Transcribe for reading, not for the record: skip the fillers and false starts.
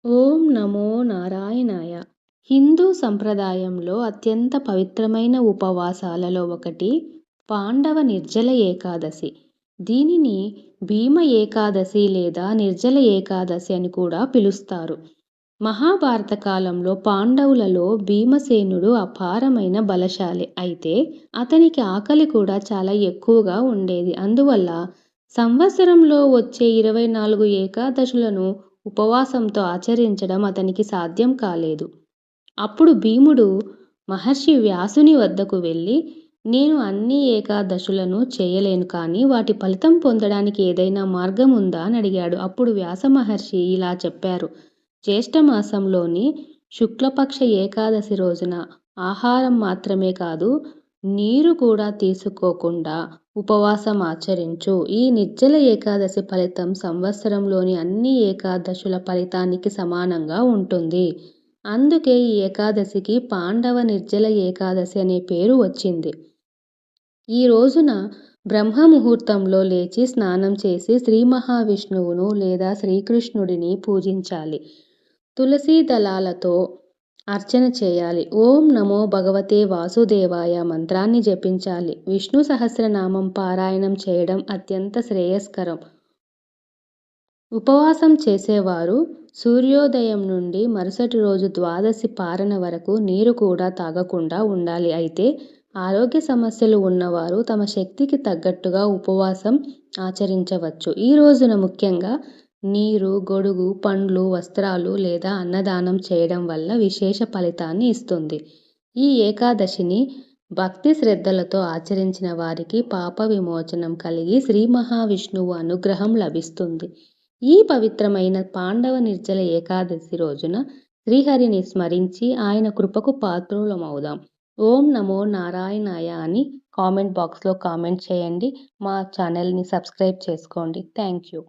ఓం నమో నారాయణాయ. హిందూ సంప్రదాయంలో అత్యంత పవిత్రమైన ఉపవాసాలలో ఒకటి పాండవ నిర్జల ఏకాదశి. దీనిని భీమ ఏకాదశి లేదా నిర్జల ఏకాదశి అని కూడా పిలుస్తారు. మహాభారత కాలంలో పాండవులలో భీమసేనుడు అపారమైన బలశాలి. అయితే అతనికి ఆకలి కూడా చాలా ఎక్కువగా ఉండేది. అందువల్ల సంవత్సరంలో వచ్చే 24 ఏకాదశులను ఉపవాసంతో ఆచరించడం అతనికి సాధ్యం కాలేదు. అప్పుడు భీముడు మహర్షి వ్యాసుని వద్దకు వెళ్ళి, నేను అన్ని ఏకాదశులను చేయలేను, కానీ వాటి ఫలితం పొందడానికి ఏదైనా మార్గం ఉందా అని అడిగాడు. అప్పుడు వ్యాస మహర్షి ఇలా చెప్పారు. జ్యేష్ఠమాసంలోని శుక్లపక్ష ఏకాదశి రోజున ఆహారం మాత్రమే కాదు, నీరు కూడా తీసుకోకుండా ఉపవాసం ఆచరించు. ఈ నిర్జల ఏకాదశి ఫలితం సంవత్సరంలోని అన్ని ఏకాదశుల ఫలితానికి సమానంగా ఉంటుంది. అందుకే ఈ ఏకాదశికి పాండవ నిర్జల ఏకాదశి అనే పేరు వచ్చింది. ఈ రోజున బ్రహ్మ ముహూర్తంలో లేచి స్నానం చేసి శ్రీ మహావిష్ణువును లేదా శ్రీకృష్ణుడిని పూజించాలి. తులసీ దళాలతో అర్చన చేయాలి. ఓం నమో భగవతే వాసుదేవాయ మంత్రాన్ని జపించాలి. విష్ణు సహస్రనామం పారాయణం చేయడం అత్యంత శ్రేయస్కరం. ఉపవాసం చేసేవారు సూర్యోదయం నుండి మరుసటి రోజు ద్వాదశి పారణ వరకు నీరు కూడా తాగకుండా ఉండాలి. అయితే ఆరోగ్య సమస్యలు ఉన్నవారు తమ శక్తికి తగ్గట్టుగా ఉపవాసం ఆచరించవచ్చు. ఈ రోజున ముఖ్యంగా నీరు, గొడుగు, పండ్లు, వస్త్రాలు లేదా అన్నదానం చేయడం వల్ల విశేష ఫలితాన్ని ఇస్తుంది. ఈ ఏకాదశిని భక్తి శ్రద్ధలతో ఆచరించిన వారికి పాప విమోచనం కలిగి శ్రీ మహావిష్ణువు అనుగ్రహం లభిస్తుంది. ఈ పవిత్రమైన పాండవ నిర్జల ఏకాదశి రోజున శ్రీహరిని స్మరించి ఆయన కృపకు పాత్రులమవుదాం. ఓం నమో నారాయణాయ అని కామెంట్ బాక్స్లో కామెంట్ చేయండి. మా ఛానల్ని సబ్స్క్రైబ్ చేసుకోండి. Thank you.